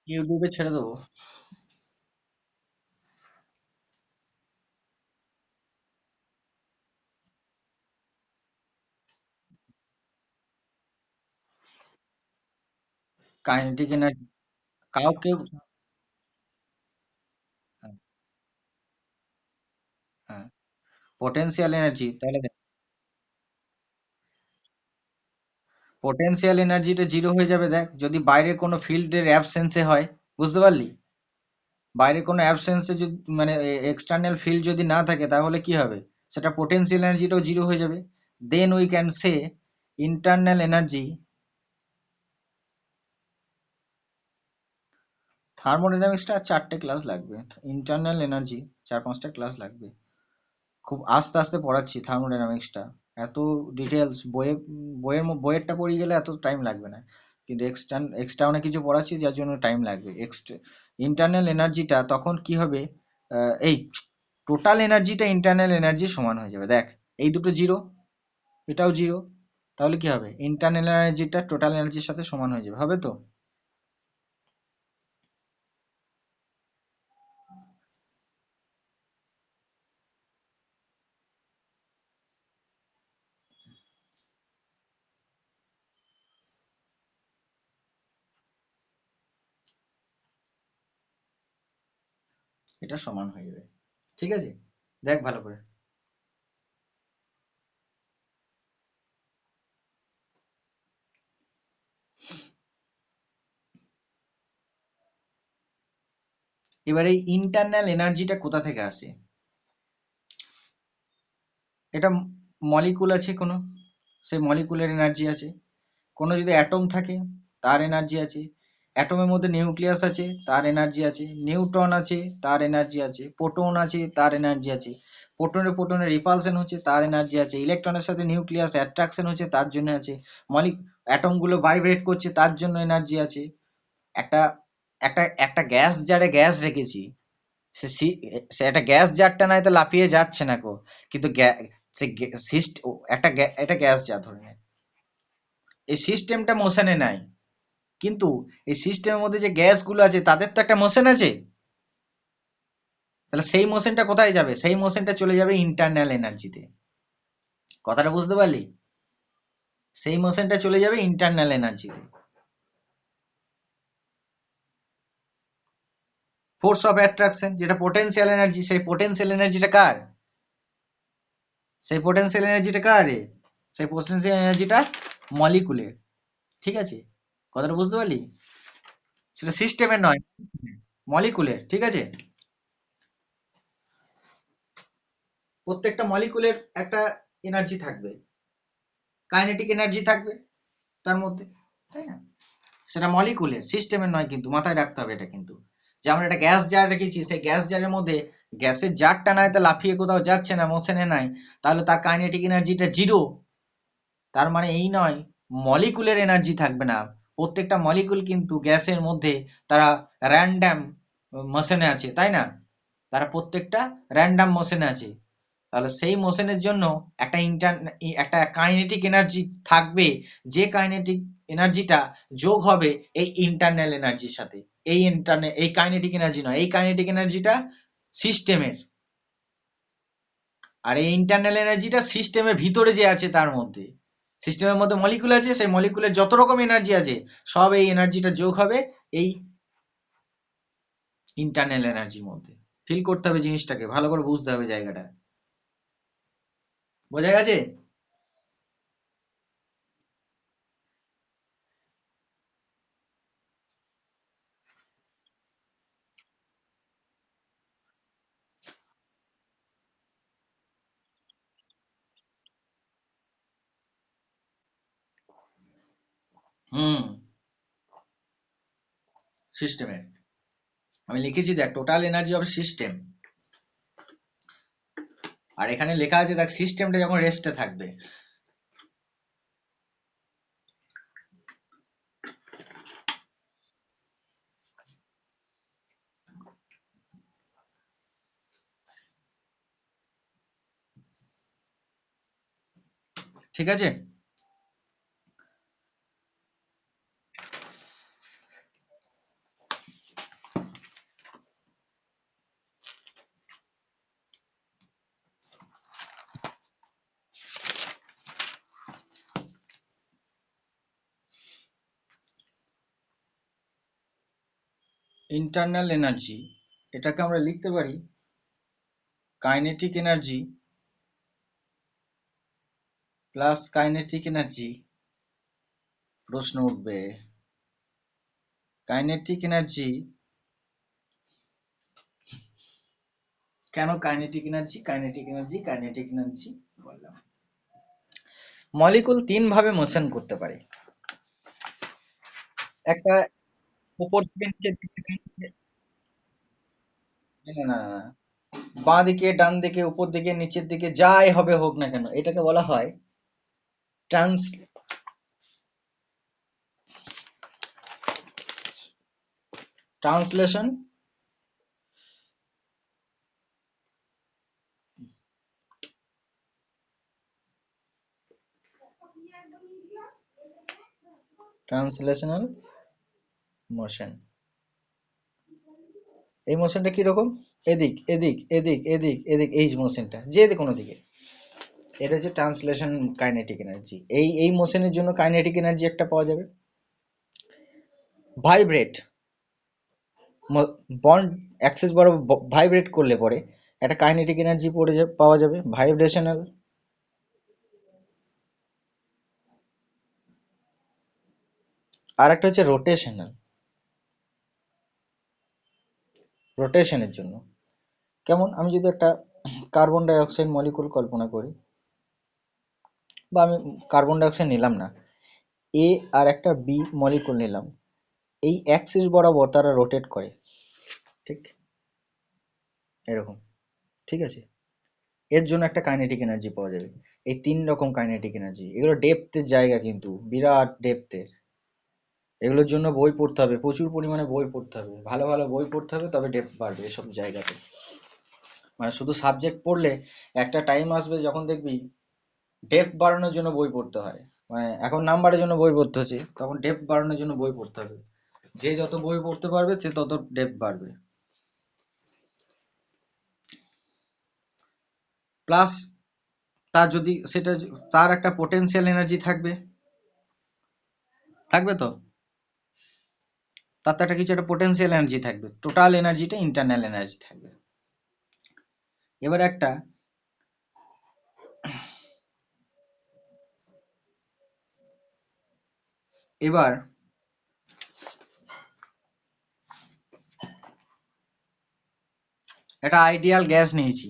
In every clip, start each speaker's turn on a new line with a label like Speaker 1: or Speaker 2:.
Speaker 1: ইউটিউবে ছেড়ে দেবো। কাইনেটিক এনার্জি কাউকে, হ্যাঁ, হ্যাঁ, পোটেনশিয়াল এনার্জি তাহলে দেখ, পোটেনশিয়াল এনার্জিটা জিরো হয়ে যাবে দেখ যদি বাইরের কোনো ফিল্ডের অ্যাবসেন্সে হয়। বুঝতে পারলি? বাইরে কোনো অ্যাবসেন্সে যদি মানে এক্সটার্নাল ফিল্ড যদি না থাকে তাহলে কি হবে, সেটা পোটেনশিয়াল এনার্জিটাও জিরো হয়ে যাবে। Then we can say internal energy. থার্মোডাইনামিক্সটা আর 4টে ক্লাস লাগবে, ইন্টারনাল এনার্জি 4-5টা ক্লাস লাগবে। খুব আস্তে আস্তে পড়াচ্ছি থার্মোডাইনামিক্সটা, এত ডিটেলস বইয়েরটা পড়ে গেলে এত টাইম লাগবে না, কিন্তু এক্সট্রা অনেক কিছু পড়াচ্ছি যার জন্য টাইম লাগবে। ইন্টারনাল এনার্জিটা তখন কি হবে, এই টোটাল এনার্জিটা ইন্টারনাল এনার্জি সমান হয়ে যাবে। দেখ, এই দুটো জিরো, এটাও জিরো, তাহলে কি হবে, ইন্টারনাল এনার্জিটা টোটাল এনার্জির সাথে সমান হয়ে যাবে, হবে তো? এটা সমান হয়ে যাবে, ঠিক আছে? দেখ ভালো করে। এবারে এই ইন্টারনাল এনার্জিটা কোথা থেকে আসে? এটা মলিকুল আছে কোনো, সেই মলিকুলের এনার্জি আছে। কোনো যদি অ্যাটম থাকে তার এনার্জি আছে, অ্যাটমের মধ্যে নিউক্লিয়াস আছে তার এনার্জি আছে, নিউট্রন আছে তার এনার্জি আছে, প্রোটন আছে তার এনার্জি আছে, প্রোটনের রিপালশন হচ্ছে তার এনার্জি আছে, ইলেকট্রনের সাথে নিউক্লিয়াস অ্যাট্রাকশন হচ্ছে তার জন্য আছে, অ্যাটম গুলো ভাইব্রেট করছে তার জন্য এনার্জি আছে। একটা একটা একটা গ্যাস জারে গ্যাস রেখেছি, সে একটা গ্যাস জারটা নাই তো লাফিয়ে যাচ্ছে না কো, কিন্তু সে একটা গ্যাস জার ধরে নে, এই সিস্টেমটা মোশনে নাই, কিন্তু এই সিস্টেমের মধ্যে যে গ্যাসগুলো আছে তাদের তো একটা মোশন আছে। তাহলে সেই মোশনটা কোথায় যাবে, সেই মোশনটা চলে যাবে ইন্টারনাল এনার্জিতে। কথাটা বুঝতে পারলি? সেই মোশনটা চলে যাবে ইন্টারনাল এনার্জিতে। ফোর্স অফ অ্যাট্রাকশন যেটা পোটেনশিয়াল এনার্জি, সেই পোটেনশিয়াল এনার্জিটা কার, সেই পোটেনশিয়াল এনার্জিটা কার রে, সেই পোটেনশিয়াল এনার্জিটা মলিকুলের। ঠিক আছে, কথাটা বুঝতে পারলি? সেটা সিস্টেমের নয়, মলিকুলের। ঠিক আছে, প্রত্যেকটা মলিকুলের একটা এনার্জি থাকবে, কাইনেটিক এনার্জি থাকবে তার মধ্যে, তাই না? সেটা মলিকুলের, সিস্টেমের নয়, কিন্তু মাথায় রাখতে হবে এটা কিন্তু। যে আমরা একটা গ্যাস জার রেখেছি, সেই গ্যাস জারের মধ্যে গ্যাসের জারটা নাই তো লাফিয়ে কোথাও যাচ্ছে না, মোশনে নাই, তাহলে তার কাইনেটিক এনার্জিটা জিরো। তার মানে এই নয় মলিকুলের এনার্জি থাকবে না, প্রত্যেকটা মলিকুল কিন্তু গ্যাসের মধ্যে তারা র্যান্ডাম মোশনে আছে, তাই না? তারা প্রত্যেকটা র্যান্ডাম মোশনে আছে। তাহলে সেই মোশনের জন্য একটা কাইনেটিক এনার্জি থাকবে, যে কাইনেটিক এনার্জিটা যোগ হবে এই ইন্টারনাল এনার্জির সাথে। এই কাইনেটিক এনার্জি নয়, এই কাইনেটিক এনার্জিটা সিস্টেমের, আর এই ইন্টারনাল এনার্জিটা সিস্টেমের ভিতরে যে আছে তার মধ্যে। সিস্টেমের মধ্যে মলিকুল আছে, সেই মলিকুলের যত রকম এনার্জি আছে সব এই এনার্জিটা যোগ হবে এই ইন্টারনাল এনার্জির মধ্যে। ফিল করতে হবে জিনিসটাকে, ভালো করে বুঝতে হবে জায়গাটা। বোঝা গেছে? হুম, সিস্টেমের আমি লিখেছি দেখ, টোটাল এনার্জি অফ সিস্টেম। আর এখানে লেখা আছে দেখ, সিস্টেমটা যখন রেস্টে থাকবে। ঠিক আছে, ইন্টারনাল এনার্জি, এটাকে আমরা লিখতে পারি kinetic energy plus kinetic energy. প্রশ্ন উঠবে কাইনেটিক এনার্জি কেন, kinetic energy kinetic energy kinetic energy বললাম। মলিকুল তিন ভাবে মোশন করতে পারে। একটা উপর থেকে নিচের দিকে, না না না না, বাঁ দিকে ডান দিকে উপর দিকে নিচের দিকে যাই হবে হোক না কেন, এটাকে বলা হয় ট্রান্স ট্রান্সলেশন ট্রান্সলেশনাল মোশন। এই মোশনটা কিরকম, এদিক এদিক এদিক এদিক এদিক, এই মোশনটা যে কোনো দিকে, এটা হচ্ছে ট্রান্সলেশন কাইনেটিক এনার্জি। এই মোশনের জন্য কাইনেটিক এনার্জি একটা পাওয়া যাবে। ভাইব্রেট, বন্ড অ্যাক্সেস বড় ভাইব্রেট করলে পরে একটা কাইনেটিক এনার্জি পাওয়া যাবে, ভাইব্রেশনাল। আর একটা হচ্ছে রোটেশনাল, রোটেশনের জন্য। কেমন, আমি যদি একটা কার্বন ডাই অক্সাইড মলিকুল কল্পনা করি, বা আমি কার্বন ডাই অক্সাইড নিলাম না, এ আর একটা বি মলিকুল নিলাম, এই অ্যাক্সিস বরাবর তারা রোটেট করে, ঠিক এরকম, ঠিক আছে। এর জন্য একটা কাইনেটিক এনার্জি পাওয়া যাবে। এই তিন রকম কাইনেটিক এনার্জি, এগুলো ডেপথের জায়গা, কিন্তু বিরাট ডেপথের। এগুলোর জন্য বই পড়তে হবে, প্রচুর পরিমাণে বই পড়তে হবে, ভালো ভালো বই পড়তে হবে, তবে ডেপথ বাড়বে এসব জায়গাতে। মানে শুধু সাবজেক্ট পড়লে একটা টাইম আসবে যখন দেখবি ডেপথ বাড়ানোর জন্য বই পড়তে হয়। মানে এখন নাম্বারের জন্য বই পড়তে হচ্ছে, তখন ডেপথ বাড়ানোর জন্য বই পড়তে হবে। যে যত বই পড়তে পারবে সে তত ডেপথ বাড়বে। প্লাস তার যদি সেটা তার একটা পোটেনশিয়াল এনার্জি থাকবে, থাকবে তো, তার তো একটা কিছু একটা পোটেনশিয়াল এনার্জি থাকবে, টোটাল এনার্জিটা ইন্টারনাল এনার্জি থাকবে। এবার একটা এবার একটা আইডিয়াল গ্যাস নিয়েছি,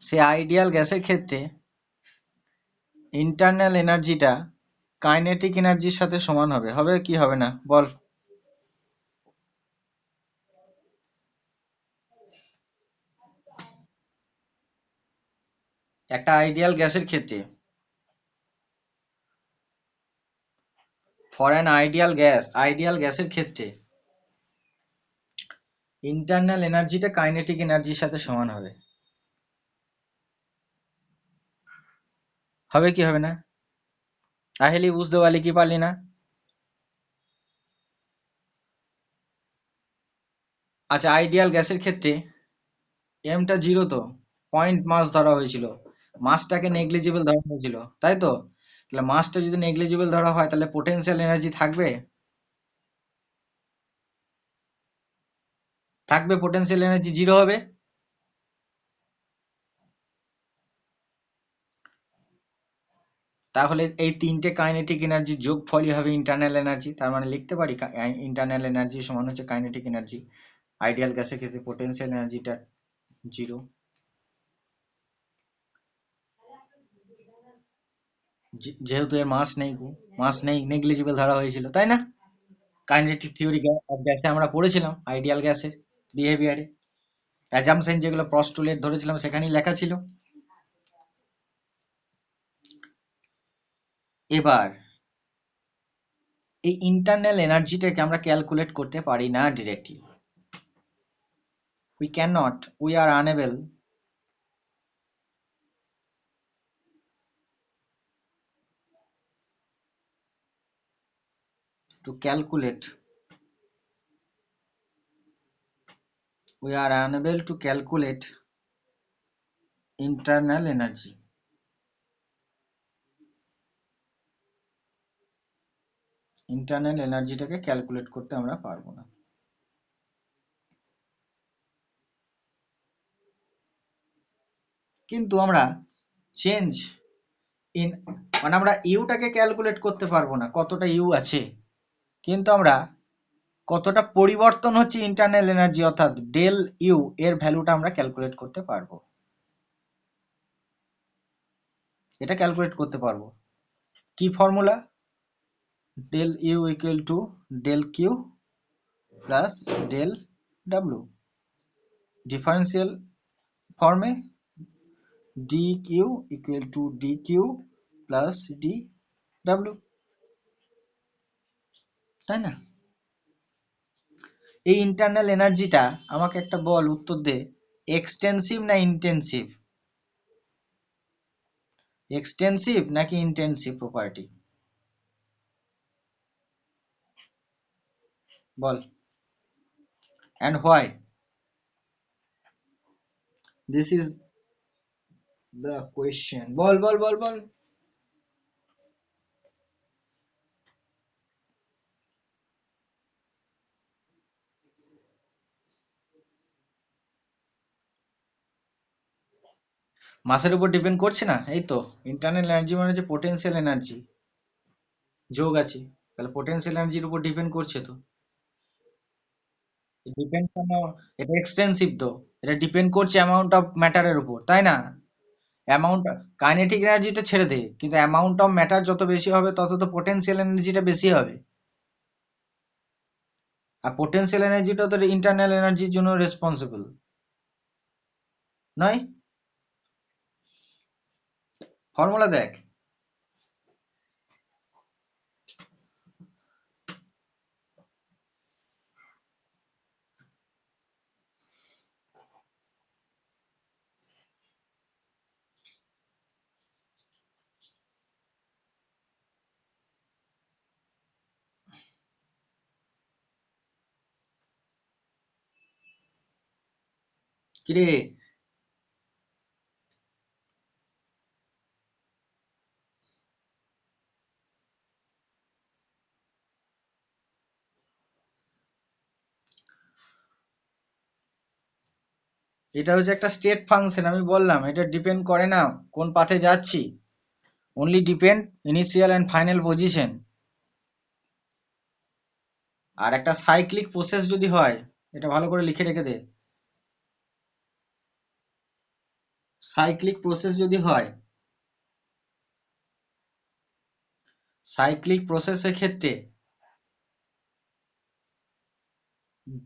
Speaker 1: সে আইডিয়াল গ্যাসের ক্ষেত্রে ইন্টারনাল এনার্জিটা কাইনেটিক এনার্জির সাথে সমান হবে, হবে কি হবে না বল। একটা আইডিয়াল গ্যাসের ক্ষেত্রে, ফর অ্যান আইডিয়াল গ্যাসের ক্ষেত্রে ইন্টারনাল এনার্জিটা কাইনেটিক এনার্জির সাথে সমান হবে, হবে কি হবে না। তাহলে বুঝতে পারলি কি পারলি না। আচ্ছা, আইডিয়াল গ্যাসের ক্ষেত্রে এমটা জিরো, তো পয়েন্ট মাস ধরা হয়েছিল, মাসটাকে নেগলিজিবল ধরা হয়েছিল, তাই তো। তাহলে মাসটা যদি নেগলিজিবল ধরা হয় তাহলে পোটেনশিয়াল এনার্জি থাকবে, থাকবে পোটেনশিয়াল এনার্জি জিরো হবে। তাহলে এই তিনটে কাইনেটিক এনার্জির যোগফলই হবে ইন্টারনাল এনার্জি। তার মানে লিখতে পারি ইন্টারনাল এনার্জি সমান হচ্ছে কাইনেটিক এনার্জি। আইডিয়াল গ্যাসের ক্ষেত্রে পোটেনশিয়াল এনার্জিটা জিরো, যেহেতু এর মাস নেই নেগলিজিবল ধরা হয়েছিল, তাই না। কাইনেটিক থিওরি অফ গ্যাসে আমরা পড়েছিলাম আইডিয়াল গ্যাসের বিহেভিয়ারে, অ্যাজাম্পশন যেগুলো প্রস্টুলেট ধরেছিলাম সেখানেই লেখা ছিল। এবার এই ইন্টারনাল এনার্জিটাকে আমরা ক্যালকুলেট করতে পারি না directly. we are unable to calculate internal energy. Internal এনার্জিটাকে ক্যালকুলেট করতে আমরা পারবো না। কিন্তু আমরা চেঞ্জ ইন মানে আমরা ইউটাকে ক্যালকুলেট করতে পারবো না কতটা ইউ আছে, কিন্তু আমরা কতটা পরিবর্তন হচ্ছে ইন্টারনাল এনার্জি অর্থাৎ ডেল ইউ এর ভ্যালুটা আমরা ক্যালকুলেট করতে পারবো। এটা ক্যালকুলেট করতে পারবো। কি formula? Del U equal to del Q plus del W, differential ফর্মে D Q equal to D Q plus D W, তাই না? এই ইন্টারনাল এনার্জিটা আমাকে একটা বল, উত্তর দে, এক্সটেন্সিভ না ইন্টেন্সিভ? এক্সটেন্সিভ নাকি ইন্টেন্সিভ প্রপার্টি? বল। And why? This is the question. বল বল বল বল। মাসের উপর ডিপেন্ড করছে না, এই তো। ইন্টারনাল এনার্জি মানে হচ্ছে পোটেনশিয়াল এনার্জি, যোগ আছে, তাহলে পোটেনশিয়াল এনার্জির উপর ডিপেন্ড করছে তো। ডিপেন্ড এটা এক্সটেন্সিভ তো, এটা ডিপেন্ড করছে অ্যামাউন্ট অফ ম্যাটারের উপর, তাই না? অ্যামাউন্ট, কাইনেটিক এনার্জিটা ছেড়ে দে, কিন্তু অ্যামাউন্ট অফ ম্যাটার যত বেশি হবে তত তো পোটেনশিয়াল এনার্জিটা বেশি হবে। আর পোটেনশিয়াল এনার্জিটা তো ইন্টারনাল এনার্জির জন্য রেসপন্সিবল, নয়? ফর্মুলা দেখ। কিরে, এটা হচ্ছে একটা স্টেট ফাংশন, আমি বললাম এটা ডিপেন্ড করে না কোন পাথে যাচ্ছি, only depend initial and final position. আর একটা সাইক্লিক প্রসেস যদি হয়, এটা ভালো করে লিখে রেখে দে, সাইক্লিক প্রসেস যদি হয়, সাইক্লিক প্রসেসের ক্ষেত্রে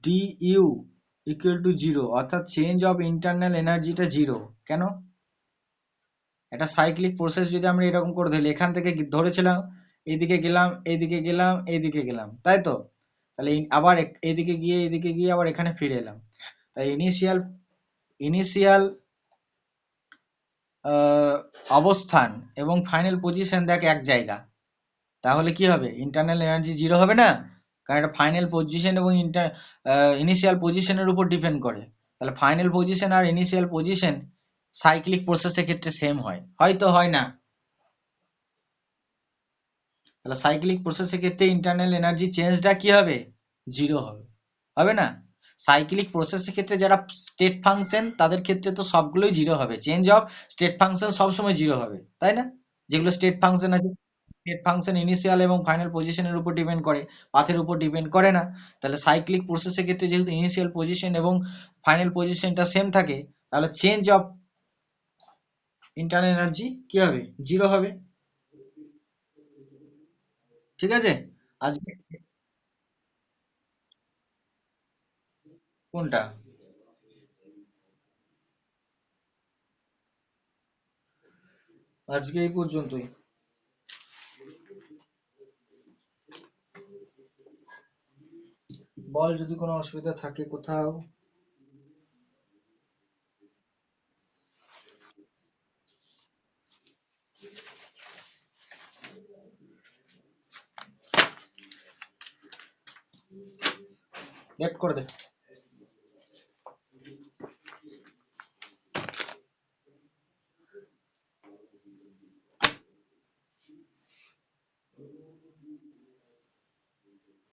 Speaker 1: D U equal to zero, অর্থাৎ চেঞ্জ অফ ইন্টারনাল এনার্জিটা জিরো। কেন? একটা সাইক্লিক প্রসেস যদি আমরা এরকম করে ধরি, এখান থেকে ধরেছিলাম এইদিকে গেলাম, এইদিকে গেলাম, এইদিকে গেলাম, তাই তো? তাহলে আবার এইদিকে গিয়ে এইদিকে গিয়ে আবার এখানে ফিরে এলাম। তাই ইনিশিয়াল ইনিশিয়াল অবস্থান এবং ফাইনাল পজিশন দেখ এক জায়গা, তাহলে কি হবে? ইন্টারনাল এনার্জি জিরো হবে না, কারণ এটা ফাইনাল পজিশন এবং ইনিশিয়াল পজিশনের উপর ডিপেন্ড করে। তাহলে ফাইনাল পজিশন আর ইনিশিয়াল পজিশন সাইক্লিক প্রসেসের ক্ষেত্রে সেম হয়, হয়তো হয় না। তাহলে সাইক্লিক প্রসেসের ক্ষেত্রে ইন্টারনাল এনার্জি চেঞ্জটা কি হবে? জিরো হবে, হবে না? সাইক্লিক প্রসেসের ক্ষেত্রে যারা স্টেট ফাংশন তাদের ক্ষেত্রে তো সবগুলোই জিরো হবে, চেঞ্জ অফ স্টেট ফাংশন সবসময় জিরো হবে, তাই না? যেগুলো স্টেট ফাংশন আছে, স্টেট ফাংশন ইনিশিয়াল এবং ফাইনাল পজিশনের উপর ডিপেন্ড করে, পাথের উপর ডিপেন্ড করে না। তাহলে সাইক্লিক প্রসেসের ক্ষেত্রে যেহেতু ইনিশিয়াল পজিশন এবং ফাইনাল পজিশনটা সেম থাকে, তাহলে চেঞ্জ অফ ইন্টারনাল এনার্জি কি হবে? জিরো হবে। ঠিক আছে? আজকে কোনটা? আজকে এই পর্যন্তই। বল যদি কোনো অসুবিধা থাকে কোথাও। লেফট করে দে।